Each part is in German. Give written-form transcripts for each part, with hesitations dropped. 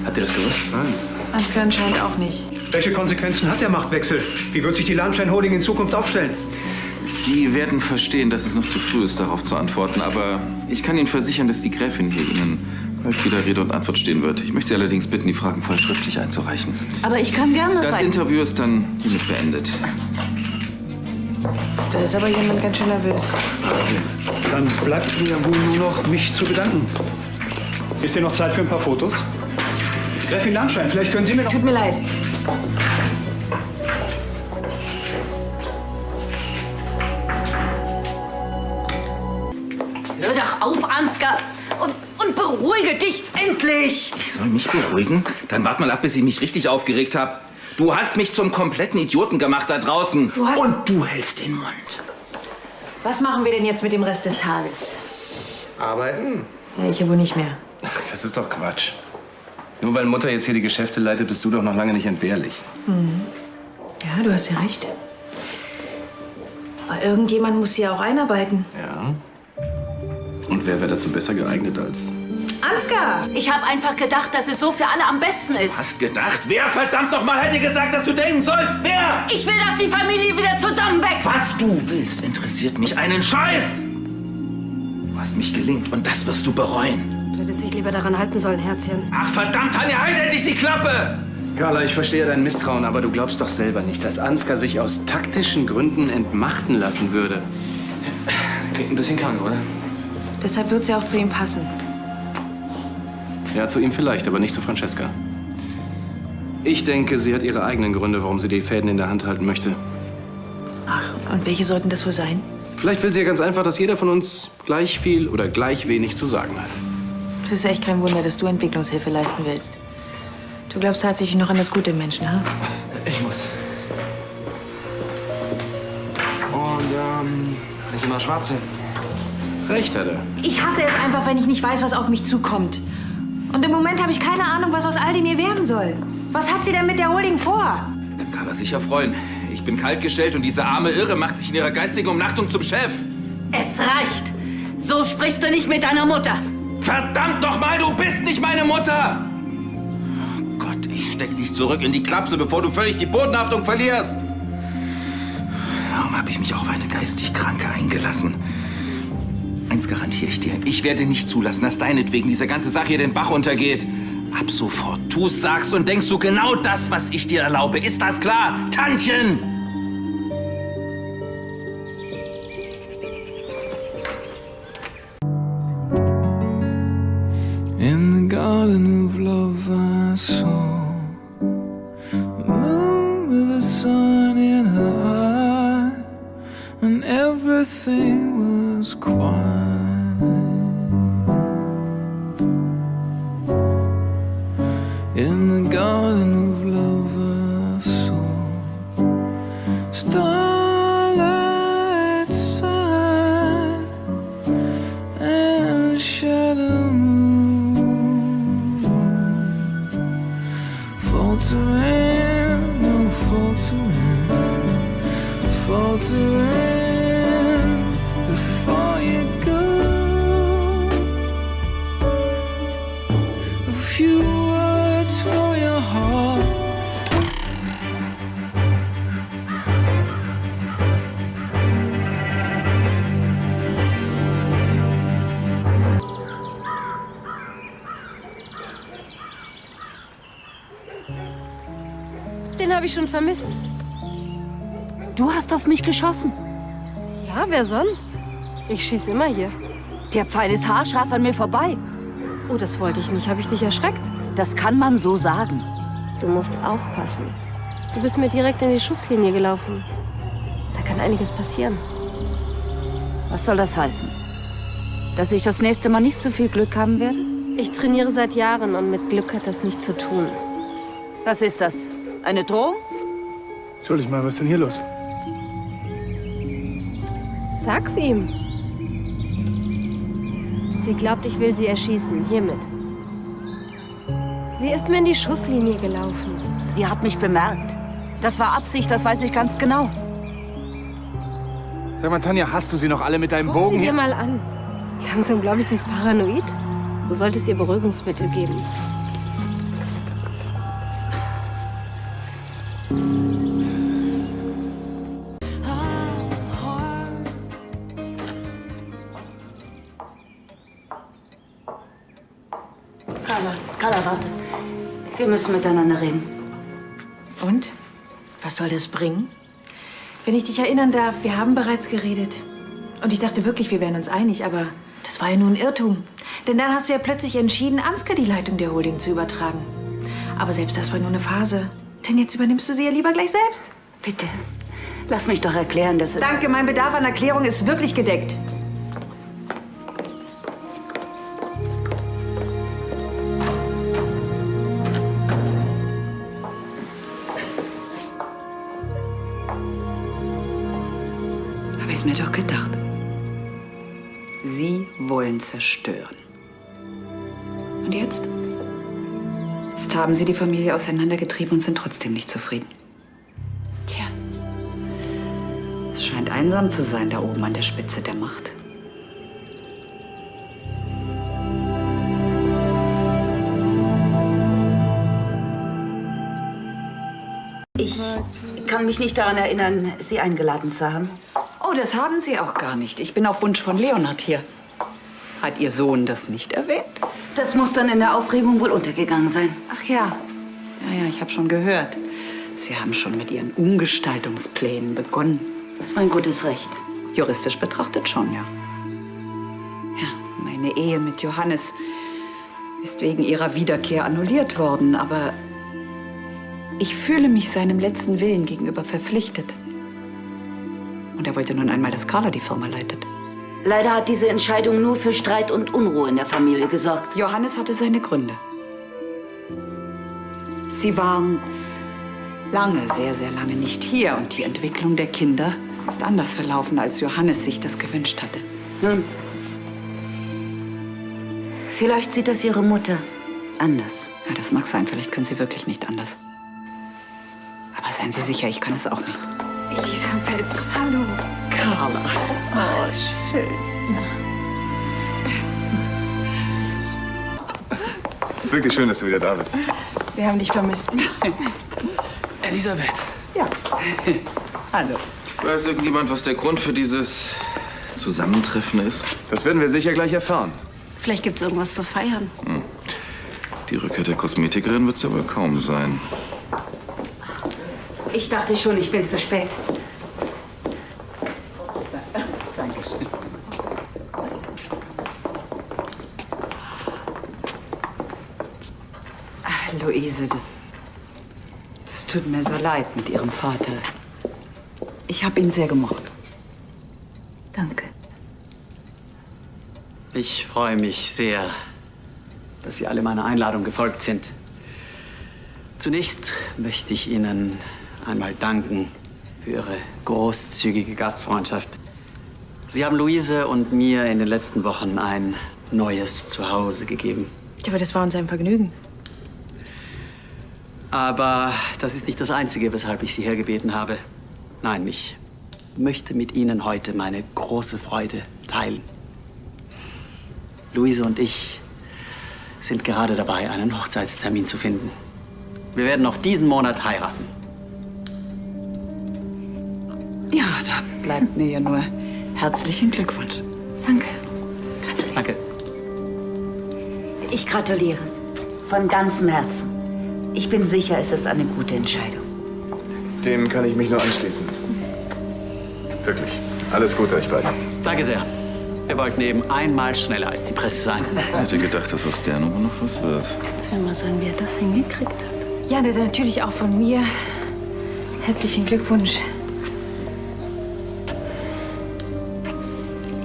Habt ihr das gewusst? Nein. Ansgar anscheinend auch nicht. Welche Konsequenzen hat der Machtwechsel? Wie wird sich die Lahnstein Holding in Zukunft aufstellen? Sie werden verstehen, dass es noch zu früh ist, darauf zu antworten. Aber ich kann Ihnen versichern, dass die Gräfin hier Ihnen bald wieder Rede und Antwort stehen wird. Ich möchte Sie allerdings bitten, die Fragen voll schriftlich einzureichen. Aber ich kann gerne Das weiter. Interview ist dann hiermit beendet. Da ist aber jemand ganz schön nervös. Dann bleibt mir wohl nur noch, mich zu bedanken. Ist dir noch Zeit für ein paar Fotos? Gräfin Lahnstein, vielleicht können Sie mir noch... Tut mir leid. Hör doch auf, Ansgar, und beruhige dich endlich. Ich soll mich beruhigen? Dann wart mal ab, bis ich mich richtig aufgeregt habe. Du hast mich zum kompletten Idioten gemacht da draußen. Und du hältst den Mund. Was machen wir denn jetzt mit dem Rest des Tages? Arbeiten? Ja, ich aber nicht mehr. Ach, das ist doch Quatsch. Nur weil Mutter jetzt hier die Geschäfte leitet, bist du doch noch lange nicht entbehrlich. Ja, du hast ja recht. Aber irgendjemand muss sie ja auch einarbeiten. Ja. Und wer wäre dazu besser geeignet als... Ansgar! Ich habe einfach gedacht, dass es so für alle am besten ist. Hast gedacht? Wer verdammt noch mal hätte gesagt, dass du denken sollst? Wer? Ich will, dass die Familie wieder zusammenwächst. Was du willst, interessiert mich einen Scheiß! Du hast mich gelingt und das wirst du bereuen. Du hättest dich lieber daran halten sollen, Herzchen. Ach verdammt, Tanja, halt endlich die Klappe! Carla, ich verstehe dein Misstrauen, aber du glaubst doch selber nicht, dass Ansgar sich aus taktischen Gründen entmachten lassen würde. Klingt ein bisschen krank, oder? Deshalb wird sie auch zu ihm passen. Ja, zu ihm vielleicht, aber nicht zu Francesca. Ich denke, sie hat ihre eigenen Gründe, warum sie die Fäden in der Hand halten möchte. Ach, und welche sollten das wohl sein? Vielleicht will sie ja ganz einfach, dass jeder von uns gleich viel oder gleich wenig zu sagen hat. Es ist echt kein Wunder, dass du Entwicklungshilfe leisten willst. Du glaubst tatsächlich noch an das Gute im Menschen, ha? Ich muss. Und, nicht immer Schwarze. Recht hat er. Ich hasse es einfach, wenn ich nicht weiß, was auf mich zukommt. Und im Moment habe ich keine Ahnung, was aus all dem hier werden soll. Was hat sie denn mit der Holding vor? Kann er sich ja freuen. Ich bin kaltgestellt und diese arme Irre macht sich in ihrer geistigen Umnachtung zum Chef. Es reicht. So sprichst du nicht mit deiner Mutter. Verdammt noch mal, du bist nicht meine Mutter! Oh Gott, ich steck dich zurück in die Klapse, bevor du völlig die Bodenhaftung verlierst. Warum habe ich mich auf eine geistig Kranke eingelassen? Eins garantiere ich dir, ich werde nicht zulassen, dass deinetwegen diese ganze Sache hier den Bach untergeht. Ab sofort tust, sagst und denkst du genau das, was ich dir erlaube. Ist das klar, Tantchen? In the garden of love I saw a moon with the sun in her eye, and everything was quiet. In the garden of love I saw starlight shine and shadow moon faltering, no faltering, faltering before you go. A few words for your heart. Den habe ich schon vermisst. Du hast auf mich geschossen. Ja, wer sonst? Ich schieße immer hier. Der Pfeil ist haarscharf an mir vorbei. Oh, das wollte ich nicht. Habe ich dich erschreckt? Das kann man so sagen. Du musst aufpassen. Du bist mir direkt in die Schusslinie gelaufen. Da kann einiges passieren. Was soll das heißen? Dass ich das nächste Mal nicht so viel Glück haben werde? Ich trainiere seit Jahren und mit Glück hat das nichts zu tun. Was ist das? Eine Drohung? Entschuldig mal, was ist denn hier los? Sag's ihm. Sie glaubt, ich will sie erschießen. Hiermit. Sie ist mir in die Schusslinie gelaufen. Sie hat mich bemerkt. Das war Absicht, das weiß ich ganz genau. Sag mal, Tanja, hast du sie noch alle mit deinem Guck Bogen sie dir hier? mal an. Langsam glaube ich, sie ist paranoid. Du solltest ihr Beruhigungsmittel geben. Carla, warte. Wir müssen miteinander reden. Und? Was soll das bringen? Wenn ich dich erinnern darf, wir haben bereits geredet. Und ich dachte wirklich, wir wären uns einig, aber das war ja nur ein Irrtum. Denn dann hast du ja plötzlich entschieden, Ansgar die Leitung der Holding zu übertragen. Aber selbst das war nur eine Phase. Denn jetzt übernimmst du sie ja lieber gleich selbst. Bitte, lass mich doch erklären, dass es... Danke, mein Bedarf an Erklärung ist wirklich gedeckt. Habe ich mir doch gedacht. Sie wollen zerstören. Und jetzt? Jetzt haben Sie die Familie auseinandergetrieben und sind trotzdem nicht zufrieden. Tja, es scheint einsam zu sein da oben an der Spitze der Macht. Ich kann mich nicht daran erinnern, Sie eingeladen zu haben. Oh, das haben Sie auch gar nicht. Ich bin auf Wunsch von Leonhard hier. Hat Ihr Sohn das nicht erwähnt? Das muss dann in der Aufregung wohl untergegangen sein. Ach ja. Ja, ich habe schon gehört. Sie haben schon mit Ihren Umgestaltungsplänen begonnen. Das ist mein gutes Recht. Juristisch betrachtet schon, ja. Ja, meine Ehe mit Johannes ist wegen Ihrer Wiederkehr annulliert worden, aber ich fühle mich seinem letzten Willen gegenüber verpflichtet. Und er wollte nun einmal, dass Carla die Firma leitet. Leider hat diese Entscheidung nur für Streit und Unruhe in der Familie gesorgt. Johannes hatte seine Gründe. Sie waren lange, sehr, sehr lange nicht hier. Und die Entwicklung der Kinder ist anders verlaufen, als Johannes sich das gewünscht hatte. Nun, vielleicht sieht das Ihre Mutter anders. Ja, das mag sein. Vielleicht können Sie wirklich nicht anders. Aber seien Sie sicher, ich kann es auch nicht. Elisabeth, hallo. Carla. Oh, schön. Es ist wirklich schön, dass du wieder da bist. Wir haben dich vermisst. Elisabeth. Ja. Hallo. Weiß irgendjemand, was der Grund für dieses Zusammentreffen ist? Das werden wir sicher gleich erfahren. Vielleicht gibt's irgendwas zu feiern. Die Rückkehr der Kosmetikerin wird es ja wohl kaum sein. Ich dachte schon, ich bin zu spät. Dankeschön. Ach, Luise, das tut mir so leid mit Ihrem Vater. Ich habe ihn sehr gemocht. Danke. Ich freue mich sehr, dass Sie alle meiner Einladung gefolgt sind. Zunächst möchte ich Ihnen einmal danken für Ihre großzügige Gastfreundschaft. Sie haben Luise und mir in den letzten Wochen ein neues Zuhause gegeben. Aber das war uns ein Vergnügen. Aber das ist nicht das Einzige, weshalb ich Sie hergebeten habe. Nein, ich möchte mit Ihnen heute meine große Freude teilen. Luise und ich sind gerade dabei, einen Hochzeitstermin zu finden. Wir werden noch diesen Monat heiraten. Ja, da bleibt mir ja nur herzlichen Glückwunsch. Danke. Danke. Ich gratuliere. Von ganzem Herzen. Ich bin sicher, es ist eine gute Entscheidung. Dem kann ich mich nur anschließen. Wirklich. Alles Gute euch beiden. Danke sehr. Wir wollten eben einmal schneller als die Presse sein. Ich hätte gedacht, dass aus der Nummer noch was wird. Kannst du mir mal sagen, wie er das hingekriegt hat? Ja, natürlich auch von mir. Herzlichen Glückwunsch.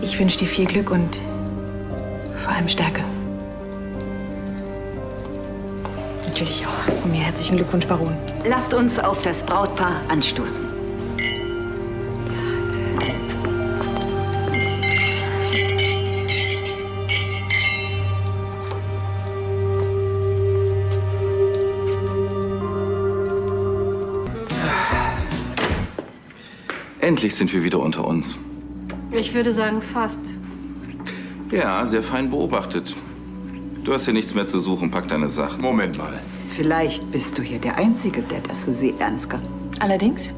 Ich wünsche dir viel Glück und vor allem Stärke. Natürlich auch von mir herzlichen Glückwunsch, Baron. Lasst uns auf das Brautpaar anstoßen. Endlich sind wir wieder unter uns. Ich würde sagen, fast. Ja, sehr fein beobachtet. Du hast hier nichts mehr zu suchen. Pack deine Sachen. Moment mal. Vielleicht bist du hier der Einzige, der das so sieht, Ansgar. Allerdings,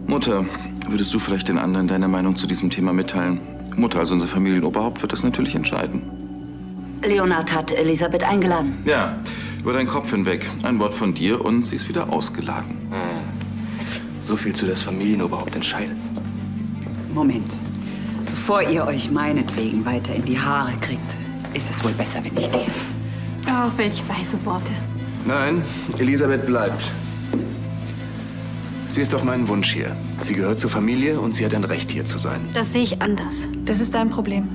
Mutter, würdest du vielleicht den anderen deine Meinung zu diesem Thema mitteilen? Mutter, also unser Familienoberhaupt, wird das natürlich entscheiden. Leonhard hat Elisabeth eingeladen. Ja, über deinen Kopf hinweg. Ein Wort von dir und sie ist wieder ausgeladen. So viel zu das Familienoberhaupt entscheidet. Moment. Bevor ihr euch meinetwegen weiter in die Haare kriegt, ist es wohl besser, wenn ich gehe. Ach, welch weise Worte. Nein, Elisabeth bleibt. Sie ist doch mein Wunsch hier. Sie gehört zur Familie und sie hat ein Recht, hier zu sein. Das sehe ich anders. Das ist dein Problem.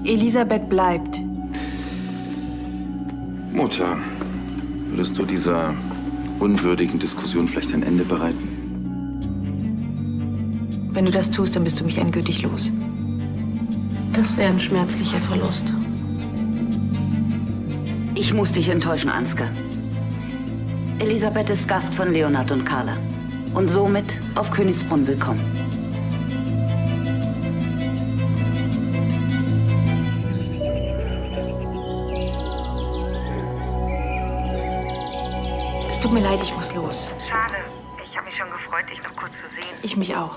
Elisabeth bleibt. Mutter, würdest du dieser unwürdigen Diskussion vielleicht ein Ende bereiten? Wenn du das tust, dann bist du mich endgültig los. Das wäre ein schmerzlicher Verlust. Ich muss dich enttäuschen, Ansgar. Elisabeth ist Gast von Leonhard und Carla. Und somit auf Königsbrunn willkommen. Es tut mir leid, ich muss los. Schade. Ich habe mich schon gefreut, dich noch kurz zu sehen. Ich mich auch.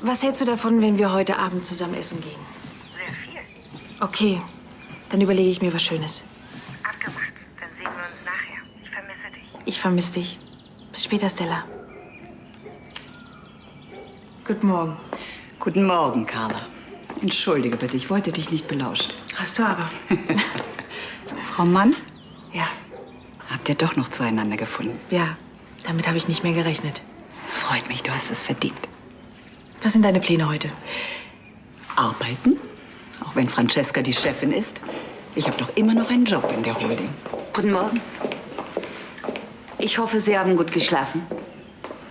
Was hältst du davon, wenn wir heute Abend zusammen essen gehen? Sehr viel. Okay, dann überlege ich mir was Schönes. Abgemacht. Dann sehen wir uns nachher. Ich vermisse dich. Ich vermisse dich. Bis später, Stella. Guten Morgen. Guten Morgen, Carla. Entschuldige bitte, ich wollte dich nicht belauschen. Hast du aber. Frau Mann, Ja, habt ihr doch noch zueinander gefunden? ja. Damit habe ich nicht mehr gerechnet. Es freut mich, du hast es verdient. Was sind deine Pläne heute? Arbeiten, auch wenn Francesca die Chefin ist. Ich habe doch immer noch einen Job in der Holding. Guten Morgen. Ich hoffe, Sie haben gut geschlafen.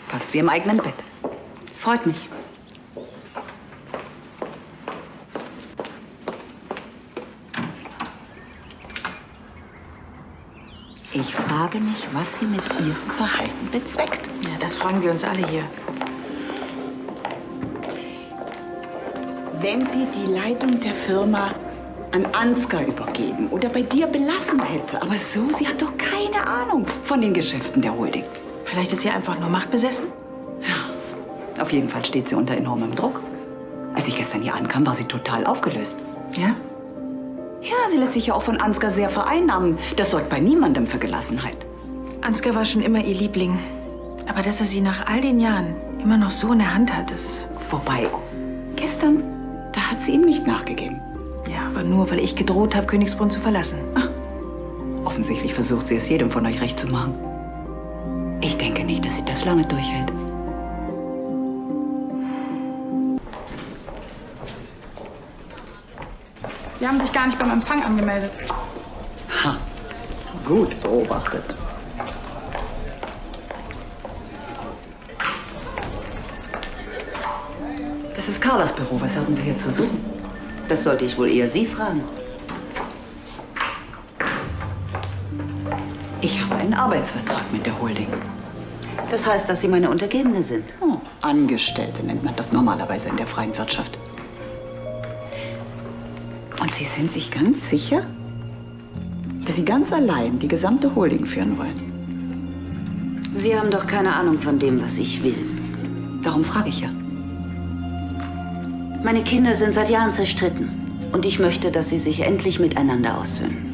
Fast wie im eigenen Bett. Es freut mich. Ich frage mich, was sie mit ihrem Verhalten bezweckt. Ja, das fragen wir uns alle hier. Wenn sie die Leitung der Firma an Ansgar übergeben oder bei dir belassen hätte. Aber so, sie hat doch keine Ahnung von den Geschäften der Holding. Vielleicht ist sie einfach nur machtbesessen? Ja, auf jeden Fall steht sie unter enormem Druck. Als ich gestern hier ankam, war sie total aufgelöst. Ja? Ja, sie lässt sich ja auch von Ansgar sehr vereinnahmen. Das sorgt bei niemandem für Gelassenheit. Ansgar war schon immer ihr Liebling. Aber dass er sie nach all den Jahren immer noch so in der Hand hat, ist... Wobei, gestern, da hat sie ihm nicht nachgegeben. Ja, aber nur, weil ich gedroht habe, Königsbrunn zu verlassen. Offensichtlich versucht sie es jedem von euch recht zu machen. Ich denke nicht, dass sie das lange durchhält. Sie haben sich gar nicht beim Empfang angemeldet. Ha, gut beobachtet. Das ist Carlas Büro. Was haben Sie hier zu suchen? Das sollte ich wohl eher Sie fragen. Ich habe einen Arbeitsvertrag mit der Holding. Das heißt, dass Sie meine Untergebene sind? Oh, Angestellte nennt man das normalerweise in der freien Wirtschaft. Und Sie sind sich ganz sicher, dass Sie ganz allein die gesamte Holding führen wollen? Sie haben doch keine Ahnung von dem, was ich will. Darum frage ich ja. Meine Kinder sind seit Jahren zerstritten. Und ich möchte, dass sie sich endlich miteinander aussöhnen.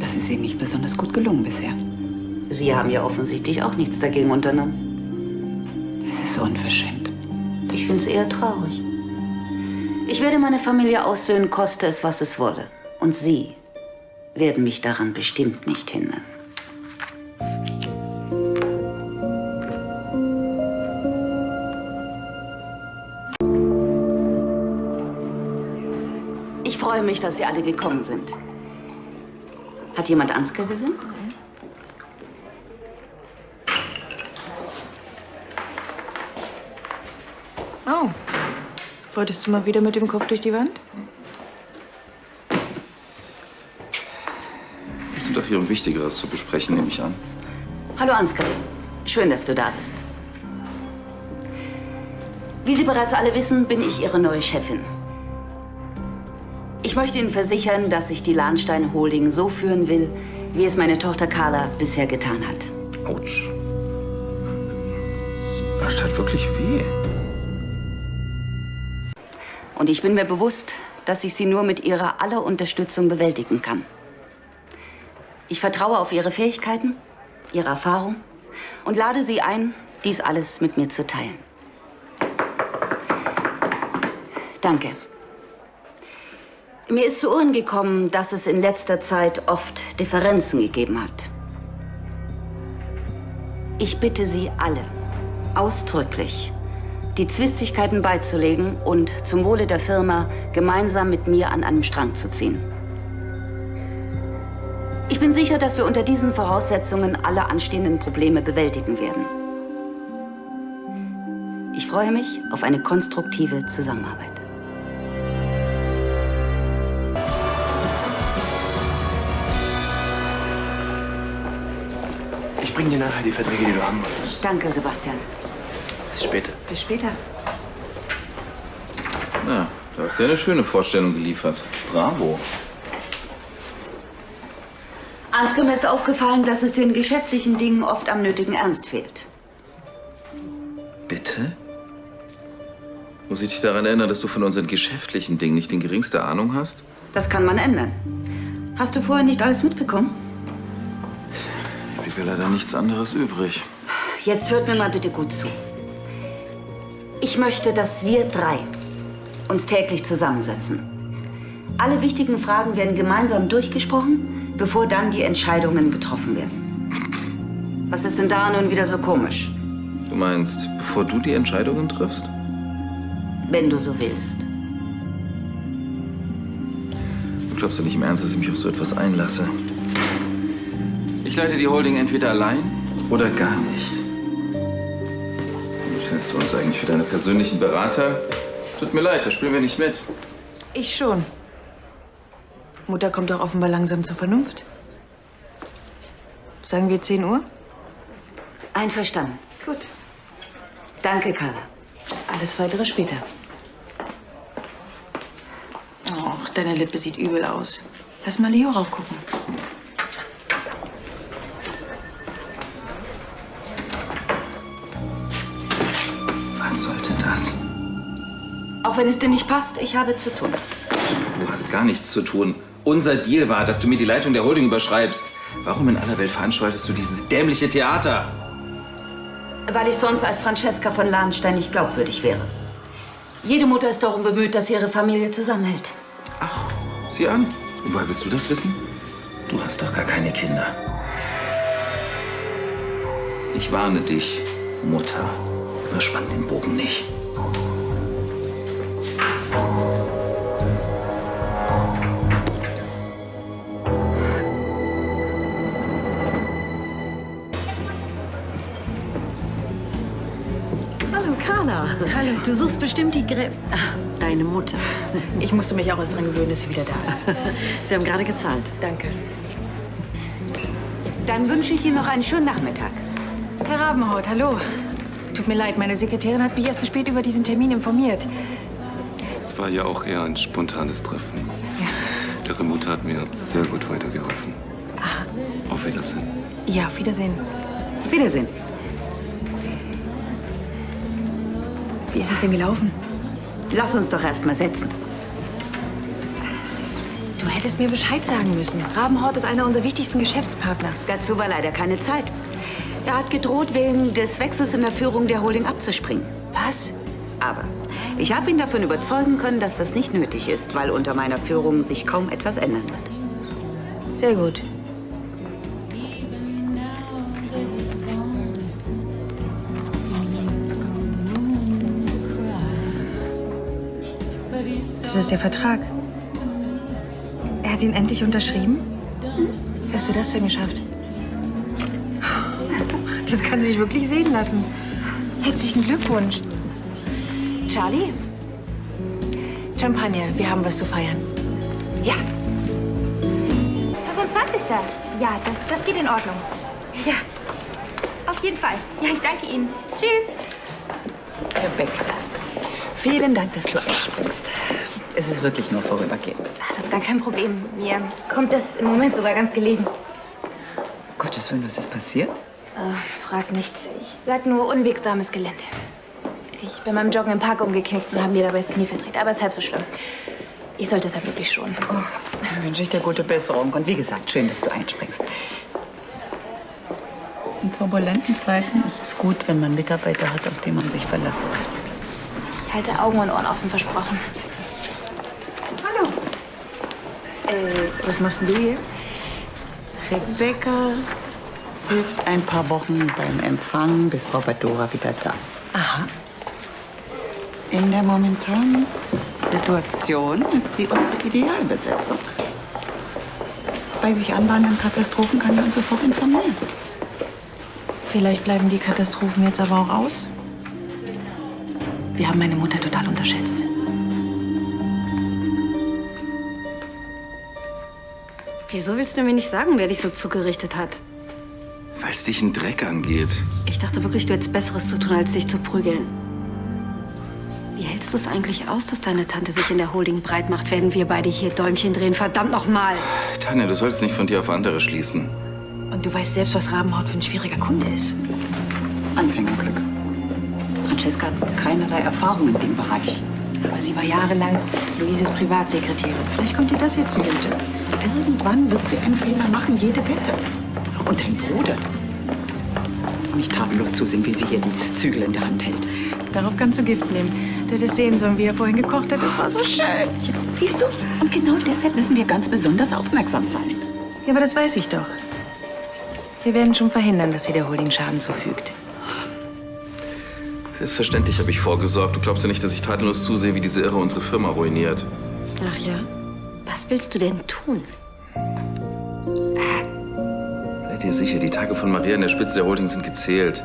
Das ist Ihnen nicht besonders gut gelungen bisher. Sie haben ja offensichtlich auch nichts dagegen unternommen. Das ist unverschämt. Ich finde es eher traurig. Ich werde meine Familie aussöhnen, koste es, was es wolle. Und Sie werden mich daran bestimmt nicht hindern. Ich freue mich, dass Sie alle gekommen sind. Hat jemand Ansgar gesehen? Oh, wolltest du mal wieder mit dem Kopf durch die Wand? Wir sind doch hier, um Wichtigeres zu besprechen, nehme ich an. Hallo Ansgar, schön, dass du da bist. Wie Sie bereits alle wissen, bin ich Ihre neue Chefin. Ich möchte Ihnen versichern, dass ich die Lahnstein Holding so führen will, wie es meine Tochter Carla bisher getan hat. Autsch. Das tat wirklich weh. Und ich bin mir bewusst, dass ich sie nur mit Ihrer aller Unterstützung bewältigen kann. Ich vertraue auf Ihre Fähigkeiten, Ihre Erfahrung und lade Sie ein, dies alles mit mir zu teilen. Danke. Mir ist zu Ohren gekommen, dass es in letzter Zeit oft Differenzen gegeben hat. Ich bitte Sie alle, ausdrücklich, die Zwistigkeiten beizulegen und zum Wohle der Firma gemeinsam mit mir an einem Strang zu ziehen. Ich bin sicher, dass wir unter diesen Voraussetzungen alle anstehenden Probleme bewältigen werden. Ich freue mich auf eine konstruktive Zusammenarbeit. Ich bringe dir nachher die Verträge, die du haben wolltest. Danke, Sebastian. Bis später. Bis später. Na, da hast du ja eine schöne Vorstellung geliefert. Bravo. Ansgar, mir ist aufgefallen, dass es den geschäftlichen Dingen oft am nötigen Ernst fehlt. Bitte? Muss ich dich daran erinnern, dass du von unseren geschäftlichen Dingen nicht die geringste Ahnung hast? Das kann man ändern. Hast du vorher nicht alles mitbekommen? Blieb mir leider nichts anderes übrig. Jetzt hört mir mal bitte gut zu. Ich möchte, dass wir drei uns täglich zusammensetzen. Alle wichtigen Fragen werden gemeinsam durchgesprochen, bevor dann die Entscheidungen getroffen werden. Was ist denn daran nun wieder so komisch? Du meinst, bevor du die Entscheidungen triffst? Wenn du so willst. Du glaubst doch nicht im Ernst, dass ich mich auf so etwas einlasse. Ich leite die Holding entweder allein oder gar nicht. Was hältst du uns eigentlich für deine persönlichen Berater? Tut mir leid, da spielen wir nicht mit. Ich schon. Mutter kommt doch offenbar langsam zur Vernunft. Sagen wir 10 Uhr? Einverstanden. Gut. Danke, Carla. Alles Weitere später. Och, deine Lippe sieht übel aus. Lass mal Leo raufgucken. Was sollte das? Auch wenn es dir nicht passt, ich habe zu tun. Du hast gar nichts zu tun. Unser Deal war, dass du mir die Leitung der Holding überschreibst. Warum in aller Welt veranstaltest du dieses dämliche Theater? Weil ich sonst als Francesca von Lahnstein nicht glaubwürdig wäre. Jede Mutter ist darum bemüht, dass sie ihre Familie zusammenhält. Ach, sieh an. Und woher willst du das wissen? Du hast doch gar keine Kinder. Ich warne dich, Mutter. Überspann den Bogen nicht. Hallo, Carla. Hallo. Du suchst bestimmt die deine Mutter. Ich musste mich auch erst dran gewöhnen, dass sie wieder da ist. Sie haben gerade gezahlt. Danke. Dann wünsche ich Ihnen noch einen schönen Nachmittag. Herr Rabenhort, hallo. Tut mir leid, meine Sekretärin hat mich erst zu spät über diesen Termin informiert. Es war ja auch eher ein spontanes Treffen. Ja. Ihre Mutter hat mir sehr gut weitergeholfen. Aha. Auf Wiedersehen. Ja, auf Wiedersehen. Auf Wiedersehen. Wie ist es denn gelaufen? Lass uns doch erst mal setzen. Du hättest mir Bescheid sagen müssen. Rabenhort ist einer unserer wichtigsten Geschäftspartner. Dazu war leider keine Zeit. Er hat gedroht, wegen des Wechsels in der Führung der Holding abzuspringen. Was? Aber ich habe ihn davon überzeugen können, dass das nicht nötig ist, weil unter meiner Führung sich kaum etwas ändern wird. Sehr gut. Das ist der Vertrag. Er hat ihn endlich unterschrieben? Wie hast du das denn geschafft? Das kann sich wirklich sehen lassen. Herzlichen Glückwunsch. Charlie? Champagner, wir haben was zu feiern. Ja. 25. Ja, das geht in Ordnung. Ja, auf jeden Fall. Ja, ich danke Ihnen. Tschüss. Rebecca, vielen Dank, dass du einspringst. Es ist wirklich nur vorübergehend. Das ist gar kein Problem. Mir kommt das im Moment sogar ganz gelegen. Gottes Willen, was ist passiert? Frag nicht. Ich sag nur unwegsames Gelände. Ich bin beim Joggen im Park umgeknickt und habe mir dabei das Knie verdreht. Aber es ist halb so schlimm. Ich sollte es ja wirklich schon. Oh, dann wünsche ich dir gute Besserung. Und wie gesagt, schön, dass du einspringst. In turbulenten Zeiten ist es gut, wenn man Mitarbeiter hat, auf die man sich verlassen kann. Ich halte Augen und Ohren offen, versprochen. Hallo. Was machst denn du hier? Rebecca hilft ein paar Wochen beim Empfang, bis Frau Badora wieder da ist. Aha. In der momentanen Situation ist sie unsere Idealbesetzung. Bei sich anbahnenden Katastrophen kann sie uns sofort informieren. Vielleicht bleiben die Katastrophen jetzt aber auch aus. Wir haben meine Mutter total unterschätzt. Wieso willst du mir nicht sagen, wer dich so zugerichtet hat? Weil es dich einen Dreck angeht. Ich dachte wirklich, du hättest Besseres zu tun, als dich zu prügeln. Wie hältst du es eigentlich aus, dass deine Tante sich in der Holding breit macht, während wir beide hier Däumchen drehen? Verdammt nochmal! Tanja, du sollst nicht von dir auf andere schließen. Und du weißt selbst, was Rabenhaut für ein schwieriger Kunde ist. Anfängerglück. Francesca hat keinerlei Erfahrung in dem Bereich. Aber sie war jahrelang Luises Privatsekretärin. Vielleicht kommt ihr das hier zugute. Irgendwann wird sie einen Fehler machen, jede Wette. Und dein Bruder. Nicht tatenlos zusehen, wie sie hier die Zügel in der Hand hält. Darauf kannst du Gift nehmen. Du hättest sehen sollen, wie er vorhin gekocht hat. Das war so schön. Ja, siehst du? Und genau deshalb müssen wir ganz besonders aufmerksam sein. Ja, aber das weiß ich doch. Wir werden schon verhindern, dass sie der Holding Schaden zufügt. Selbstverständlich habe ich vorgesorgt. Du glaubst ja nicht, dass ich tatenlos zusehe, wie diese Irre unsere Firma ruiniert. Ach ja? Was willst du denn tun? Seid ihr sicher, die Tage von Maria an der Spitze der Holding sind gezählt.